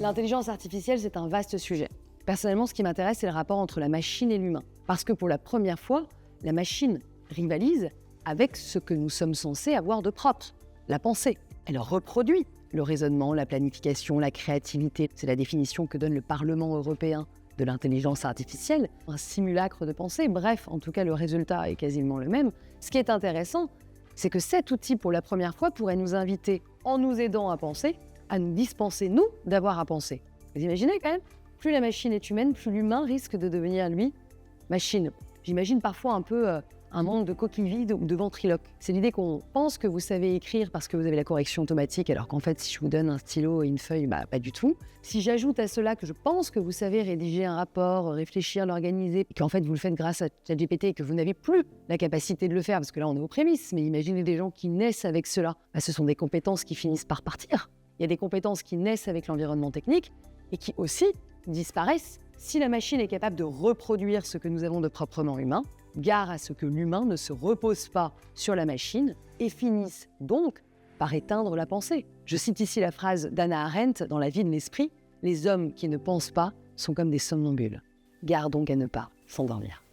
L'intelligence artificielle, c'est un vaste sujet. Personnellement, ce qui m'intéresse, c'est le rapport entre la machine et l'humain. Parce que pour la première fois, la machine rivalise avec ce que nous sommes censés avoir de propre, la pensée. Elle reproduit le raisonnement, la planification, la créativité. C'est la définition que donne le Parlement européen de l'intelligence artificielle, un simulacre de pensée. Bref, en tout cas, le résultat est quasiment le même. Ce qui est intéressant, c'est que cet outil, pour la première fois, pourrait nous inviter, en nous aidant à penser, à nous dispenser, nous, d'avoir à penser. Vous imaginez quand même ? Plus la machine est humaine, plus l'humain risque de devenir, lui, machine. J'imagine parfois un peu un monde de coquilles vides ou de ventriloques. C'est l'idée qu'on pense que vous savez écrire parce que vous avez la correction automatique, alors qu'en fait, si je vous donne un stylo et une feuille, pas du tout. Si j'ajoute à cela que je pense que vous savez rédiger un rapport, réfléchir, l'organiser, et qu'en fait, vous le faites grâce à ChatGPT et que vous n'avez plus la capacité de le faire, parce que là, on est aux prémices, mais imaginez des gens qui naissent avec cela. Ce sont des compétences qui finissent par partir. Il y a des compétences qui naissent avec l'environnement technique et qui aussi disparaissent. Si la machine est capable de reproduire ce que nous avons de proprement humain, gare à ce que l'humain ne se repose pas sur la machine et finisse donc par éteindre la pensée. Je cite ici la phrase d'Hannah Arendt dans La vie de l'esprit : « Les hommes qui ne pensent pas sont comme des somnambules. Gare donc à ne pas s'endormir. »